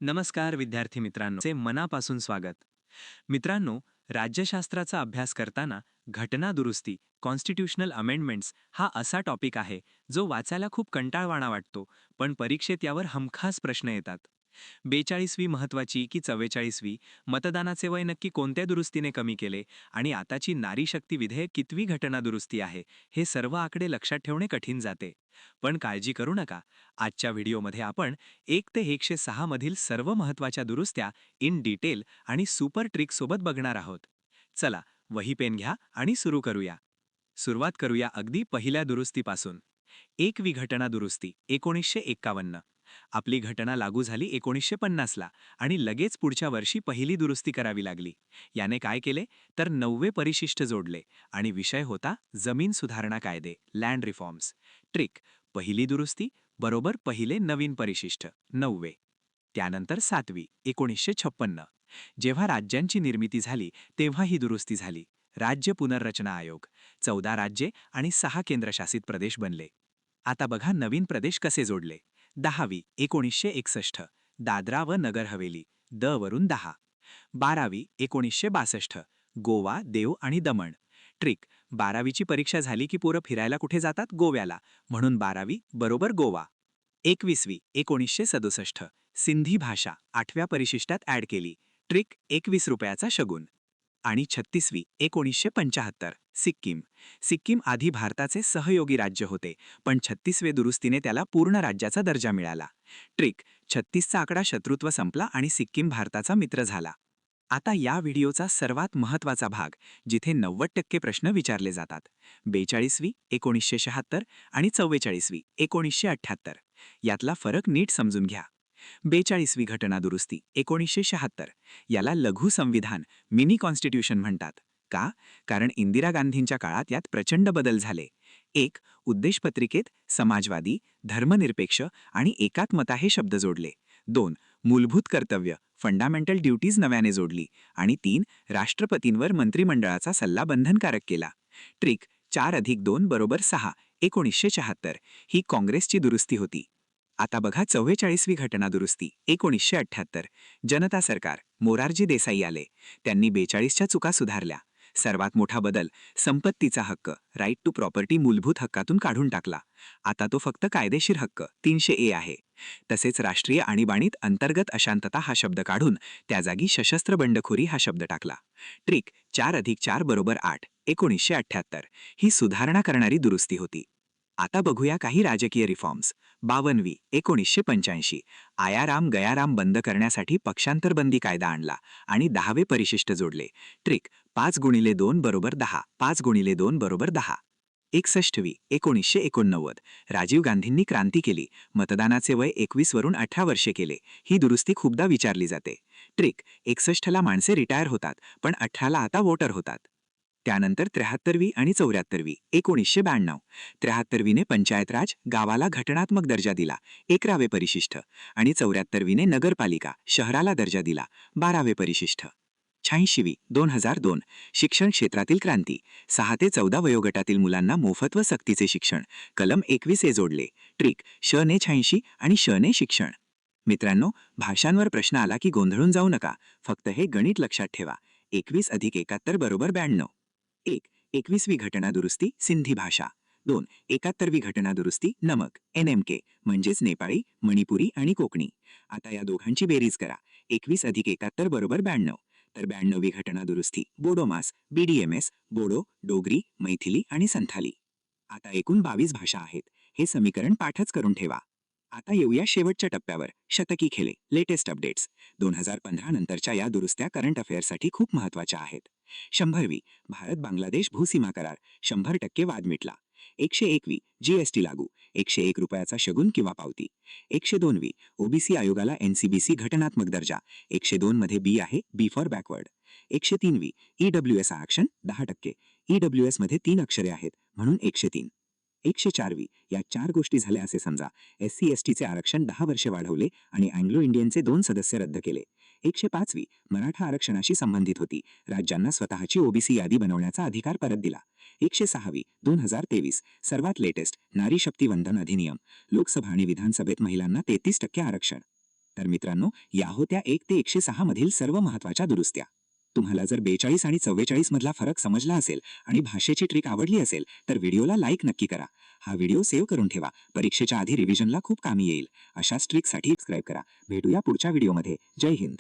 नमस्कार विद्यार्थी मित्रांनो, चे मनापासून स्वागत. मित्रांनो, राज्यशास्त्राचा अभ्यास करताना घटना दुरुस्ती कॉन्स्टिट्यूशनल अमेंडमेंट्स हा असा टॉपिक आहे जो वाचायला खूप कंटाळवाणा वाटतो, पण परीक्षेत यावर हमखास प्रश्न येतात. 42वी महत्वाची की 44वी? मतदानाचे वय नक्की कोणत्या दुरुस्तीने कमी केले? आणि आताची नारी शक्ती विधेयक कितवी घटना दुरुस्ती आहे? हे सर्व आकडे लक्षात ठेवणे कठीण जाते. पण काळजी करू नका. आजच्या व्हिडिओमध्ये आपण 1 ते 106 मधील सर्व महत्त्वाच्या दुरुस्त्या इन डिटेल आणि सुपर ट्रिक सोबत बघणार आहोत. चला, वही पेन घ्या आणि सुरू करूया. सुरुवात करूया अगदी पहिल्या दुरुस्तीपासून. 1वी घटना दुरुस्ती 1951. आपली घटना लागू झाली 1950ला आणि लगेच पुढच्या वर्षी पहिली दुरुस्ती करावी लागली. याने काय केले तर 9वे परिशिष्ट जोडले आणि विषय होता जमीन सुधारणा कायदे, लँड रिफॉर्म्स. ट्रिक: पहिली दुरुस्ती बरोबर पहिले नवीन परिशिष्ट 9वे. त्यानंतर 7वी 1956. जेव्हा राज्यांची निर्मिती झाली तेव्हा ही दुरुस्ती झाली. राज्य पुनर्रचना आयोग. 14 राज्ये आणि 6 केंद्रशासित प्रदेश बनले. आता बघा नवीन प्रदेश कसे जोडले. 10वी 1961. दादरा व नगर हवेली, द वरून 10. 12वी 1962. गोवा, देव आणि दमण. ट्रिक: 12वीची परीक्षा झाली की पोरं फिरायला कुठे जातात? गोव्याला, म्हणून 12वी बरोबर गोवा. 21वी 1967. सिंधी भाषा 8व्या परिशिष्टात ॲड केली. ट्रिक: 21 रुपयाचा शगुन. आणि 36वी 1975. सिक्कीम. सिक्कीम आधी भारताचे सहयोगी राज्य होते, पण 36वे दुरुस्तीने त्याला पूर्ण राज्याचा दर्जा मिळाला. ट्रिक: 36चा आकडा शत्रुत्व संपला आणि सिक्कीम भारताचा मित्र झाला. आता या व्हिडिओचा सर्वात महत्त्वाचा भाग, जिथे 90% प्रश्न विचारले जातात. 42वी 1976 आणि 44वी 1978. यातला फरक नीट समजून घ्या. 42वी घटना दुरुस्ती 1976. याला लघु संविधान, मिनी कॉन्स्टिट्यूशन म्हणतात. का? कारण इंदिरा गांधींच्या काळात यात प्रचंड बदल झाले. 1. उद्देशपत्रिकेत समाजवादी, धर्मनिरपेक्ष आणि एकात्मता हे शब्द जोडले. 2. मूलभूत कर्तव्य, फंडामेंटल ड्युटीज नव्याने जोडली. आणि 3. राष्ट्रपतींवर मंत्रिमंडळाचा सल्ला बंधनकारक केला. ट्रिक: 4+2 = 6. 1974. ही काँग्रेसची दुरुस्ती होती. आता बघा 44वी घटना दुरुस्ती 1978. जनता सरकार, मोरारजी देसाई आले. त्यांनी 42च्या चुका सुधारल्या. सर्वात मोठा बदल: संपत्तीचा हक्क, राईट टू प्रॉपर्टी मूलभूत हक्कातून काढून टाकला. आता तो फक्त कायदेशीर हक्क 300A आहे. तसेच राष्ट्रीय आणीबाणीत अंतर्गत अशांतता हा शब्द काढून त्या जागी सशस्त्र बंडखोरी हा शब्द टाकला. ट्रिक: 4+4 = 8. 1978. ही सुधारणा करणारी दुरुस्ती होती. आता बघूया काही राजकीय रिफॉर्म्स. 52वी 1985. आयाराम गयाराम बंद करण्यासाठी पक्षांतरबंदी कायदा आणला आणि 10वे परिशिष्ट जोडले. ट्रिक: 5×2 = 10. 5×2 = 10. 61वी 1989. राजीव गांधींनी क्रांती केली. मतदानाचे वय 21 वरून 18 वर्षे केले. ही दुरुस्ती खूपदा विचारली जाते. ट्रिक: 61ला माणसे रिटायर होतात, पण 18ला आता वोटर होतात. त्यानंतर 73वी आणि 74वी 1992. 73वीने पंचायत राज, गावाला घटनात्मक दर्जा दिला, 11वे परिशिष्ट. आणि 74वीने नगरपालिका, शहराला दर्जा दिला, 12वे परिशिष्ट. 86वी 2002. शिक्षण क्षेत्रातील क्रांती. 6 ते 14 वयोगटातील मुलांना मोफत व सक्तीचे शिक्षण, कलम 21A जोडले. ट्रिक: श ने 86 आणि श ने शिक्षण. मित्रांनो, भाषांवर प्रश्न आला की गोंधळून जाऊ नका. फक्त हे गणित लक्षात ठेवा. 21 + 71 = 92. 1. 21वी घटना दुरुस्ती सिंधी भाषा. 2. 71वी घटना दुरुस्ती नमक, NMK, म्हणजेच नेपाळी, मणिपुरी आणि कोकणी. आता या दोघांची बेरीज करा. 21 + 71 = 92. तर 92वी घटना दुरुस्ती बोडोमास, BDMS, बोडो, डोगरी, मैथिली आणि संथाली. आता एकूण 22 भाषा आहेत. हे समीकरण पाठच करून ठेवा. आता येऊया शेवटच्या टप्प्यावर, शतकी खेळे, लेटेस्ट अपडेट्स. 2015 नंतरच्या या दुरुस्त्या करंट अफेअर्ससाठी खूप महत्त्वाच्या आहेत. 100वी भारत बांगलादेश भूसीमा करार, 100% वाद मिटला. 101वी GST लागू, 101 रुपयाचा शगुन किंवा पावती. 102वी OBC आयोगाला NCBC घटनात्मक दर्जा, 102 मध्ये B आहे, B फॉर बॅकवर्ड. 103वी EWS आरक्षण 10%. EWS मध्ये 3 अक्षरे आहेत, म्हणून 103. 104वी या 4 गोष्टी झाल्या असे समजा. SC/STचे आरक्षण 10 वर्षे वाढवले आणि अँग्लो इंडियनचे 2 सदस्य रद्द केले. 105वी मराठा आरक्षणाशी संबंधित होती. राज्यांना स्वतःची OBC यादी बनवण्याचा अधिकार परत दिला. 106वी 2023 सर्वात लेटेस्ट नारी शक्ती वंदन अधिनियम. लोकसभा आणि विधानसभेत महिलांना 33% आरक्षण. तर मित्रांनो, या होत्या 1 ते 106 मधील सर्व महत्त्वाच्या दुरुस्त्या. तुम्हाला जर 42 आणि 44 मधला फरक समजला असेल आणि भाषेची ट्रिक आवडली असेल तर व्हिडिओला लाईक नक्की करा. हा व्हिडिओ सेव्ह करून ठेवा, परीक्षेच्या आधी रिव्हिजनला खूप कामी येईल. अशाच ट्रिकसाठी सबस्क्राईब करा. भेटूया पुढच्या व्हिडिओमध्ये. जय हिंद.